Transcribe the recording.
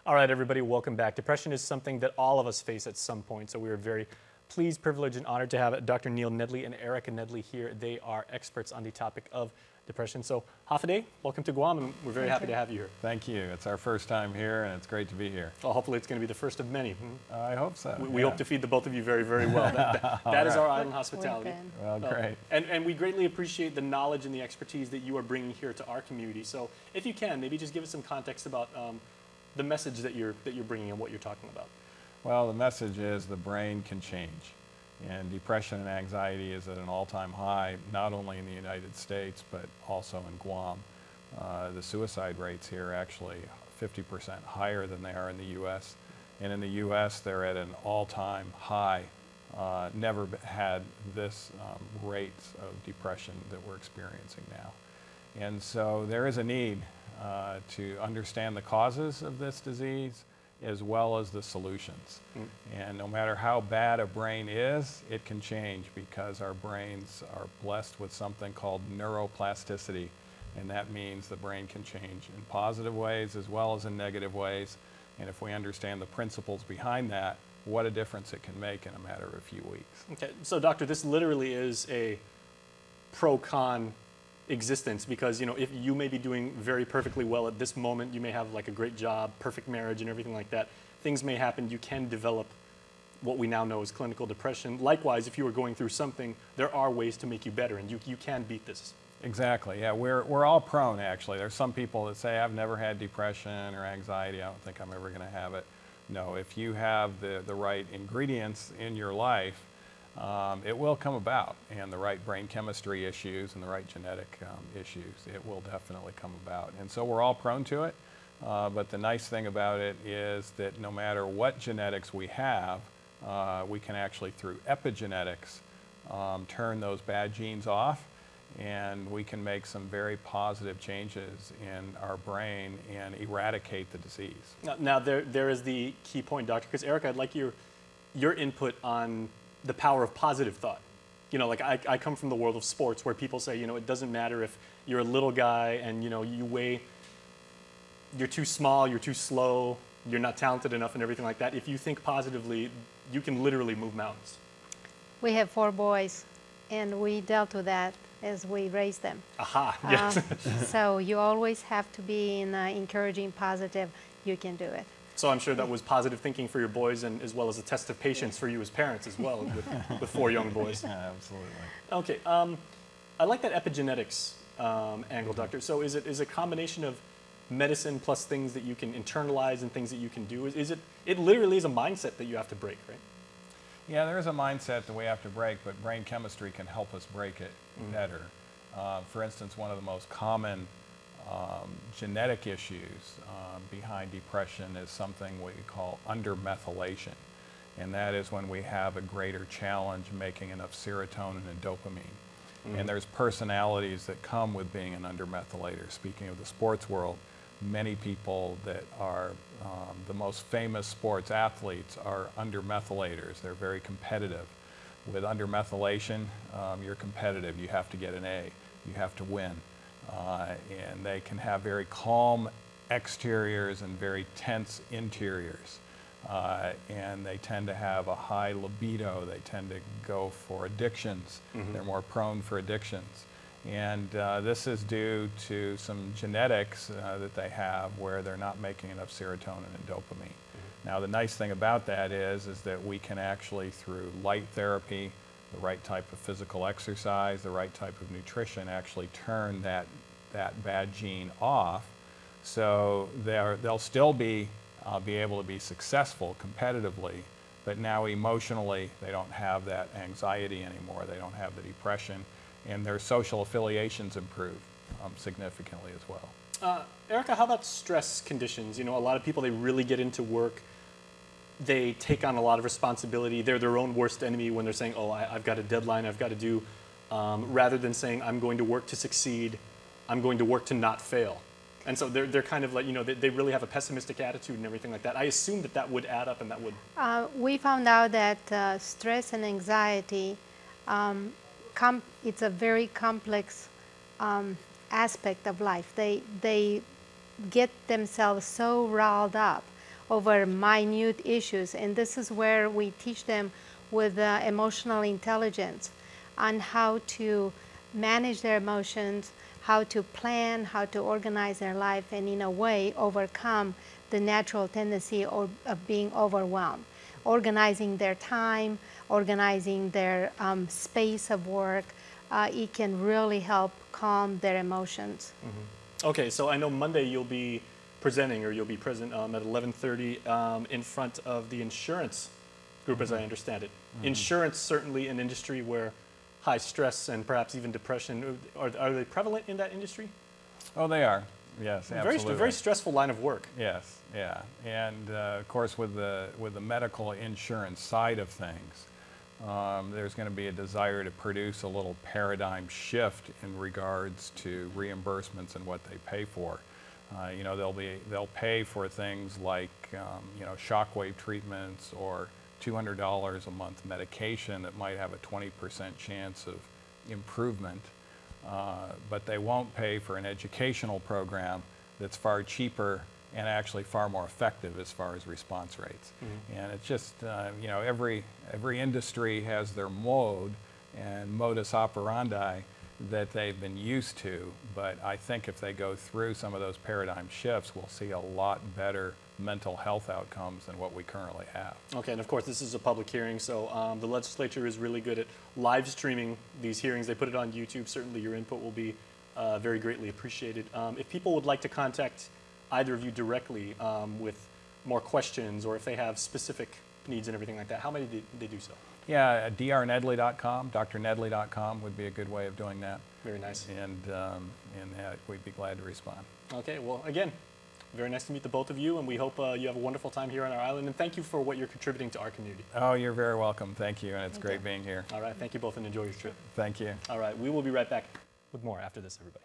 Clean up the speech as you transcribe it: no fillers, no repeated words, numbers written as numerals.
All right, everybody, welcome back. Depression is something that all of us face at some point, so we are very pleased, privileged, and honored to have Dr. Neil Nedley and Erica Nedley here. They are experts on the topic of depression. So, Hafaday, welcome to Guam, and we're very happy to have you here. Thank you. It's our first time here, and it's great to be here. Well, hopefully it's going to be the first of many. I hope so. We hope to feed the both of you very, very well. That is our island hospitality. Well, great. And we greatly appreciate the knowledge and the expertise that you are bringing here to our community. So, if you can, maybe just give us some context about the message that you're bringing and what you're talking about. Well, the message is the brain can change, and depression and anxiety is at an all-time high, not only in the United States but also in Guam. The suicide rates here are actually 50% higher than they are in the U.S., and in the U.S. they're at an all-time high. Never had this rates of depression that we're experiencing now, and so there is a need to understand the causes of this disease as well as the solutions. And no matter how bad a brain is, it can change because our brains are blessed with something called neuroplasticity, and that means the brain can change in positive ways as well as in negative ways. And if we understand the principles behind that, what a difference it can make in a matter of a few weeks. Okay, so doctor, this literally is a pro-con existence, because if you may be doing very perfectly well at this moment, you may have like a great job, perfect marriage and everything like that, things may happen, you can develop what we now know as clinical depression. Likewise, if you were going through something, there are ways to make you better, and you can beat this. Exactly, yeah, we're all prone actually. There's some people that say, I've never had depression or anxiety, I don't think I'm ever going to have it. No, if you have the right ingredients in your life, it will come about, and the right brain chemistry issues and the right genetic issues, it will definitely come about. And so we're all prone to it, but the nice thing about it is that no matter what genetics we have, we can actually, through epigenetics, turn those bad genes off, and we can make some very positive changes in our brain and eradicate the disease. Now there is the key point, doctor, because Erica, I'd like your input on the power of positive thought. Like I come from the world of sports where people say, it doesn't matter if you're a little guy and, you're too small, you're too slow, you're not talented enough and everything like that. If you think positively, you can literally move mountains. We have 4 boys, and we dealt with that as we raised them. Aha, yes. So you always have to be in encouraging, positive, you can do it. So I'm sure that was positive thinking for your boys, and as well as a test of patience for you as parents as well, with 4 young boys. Yeah, absolutely. Okay, I like that epigenetics angle, doctor. So is it a combination of medicine plus things that you can internalize and things that you can do? It literally is a mindset that you have to break, right? Yeah, there is a mindset that we have to break, but brain chemistry can help us break it better. For instance, one of the most common genetic issues behind depression is something we call undermethylation, and that is when we have a greater challenge making enough serotonin and dopamine. And there's personalities that come with being an undermethylator. Speaking of the sports world, many people that are the most famous sports athletes are undermethylators. They're very competitive. With undermethylation, you're competitive. You have to get an A. You have to win. And they can have very calm exteriors and very tense interiors. And they tend to have a high libido. They tend to go for addictions. They're more prone for addictions. And this is due to some genetics that they have where they're not making enough serotonin and dopamine. Now, the nice thing about that is that we can actually, through light therapy, the right type of physical exercise, the right type of nutrition, actually turn that bad gene off, so they'll still be able to be successful competitively, but now emotionally they don't have that anxiety anymore, they don't have the depression, and their social affiliations improve significantly as well. Erica, how about stress conditions? A lot of people, they really get into work, they take on a lot of responsibility, they're their own worst enemy when they're saying, oh, I've got a deadline, I've got to do, rather than saying, I'm going to work to succeed, I'm going to work to not fail. And so they're kind of like, they really have a pessimistic attitude and everything like that. I assume that would add up, and that would... We found out that stress and anxiety, it's a very complex aspect of life. They get themselves so riled up over minute issues. And this is where we teach them with emotional intelligence on how to manage their emotions, how to plan, how to organize their life, and in a way overcome the natural tendency of being overwhelmed. Organizing their time, organizing their space of work, it can really help calm their emotions. Mm-hmm. Okay, so I know Monday you'll be presenting, or you'll be present at 11:30 in front of the insurance group, as I understand it. Mm-hmm. Insurance, certainly an industry where high stress and perhaps even depression, are they prevalent in that industry? Oh, they are. Yes, absolutely. Very stressful line of work. Yes, yeah, and of course with the medical insurance side of things, there's going to be a desire to produce a little paradigm shift in regards to reimbursements and what they pay for. You know, they'll pay for things like you know, shockwave treatments or $200 a month medication that might have a 20% chance of improvement. But they won't pay for an educational program that's far cheaper and actually far more effective as far as response rates. Mm-hmm. And it's just, you know, every industry has their mode and modus operandi that they've been used to, but I think if they go through some of those paradigm shifts, we'll see a lot better mental health outcomes than what we currently have. Okay, and of course this is a public hearing, so the legislature is really good at live streaming these hearings. They put it on YouTube. Certainly your input will be very greatly appreciated. If people would like to contact either of you directly with more questions, or if they have specific needs and everything like that, how may they do so? Yeah, drnedley.com, drnedley.com would be a good way of doing that. Very nice. And we'd be glad to respond. Okay, well, again, very nice to meet the both of you, and we hope you have a wonderful time here on our island, and thank you for what you're contributing to our community. Oh, you're very welcome. Thank you, and it's great being here. All right, thank you both, and enjoy your trip. Thank you. All right, we will be right back with more after this, everybody.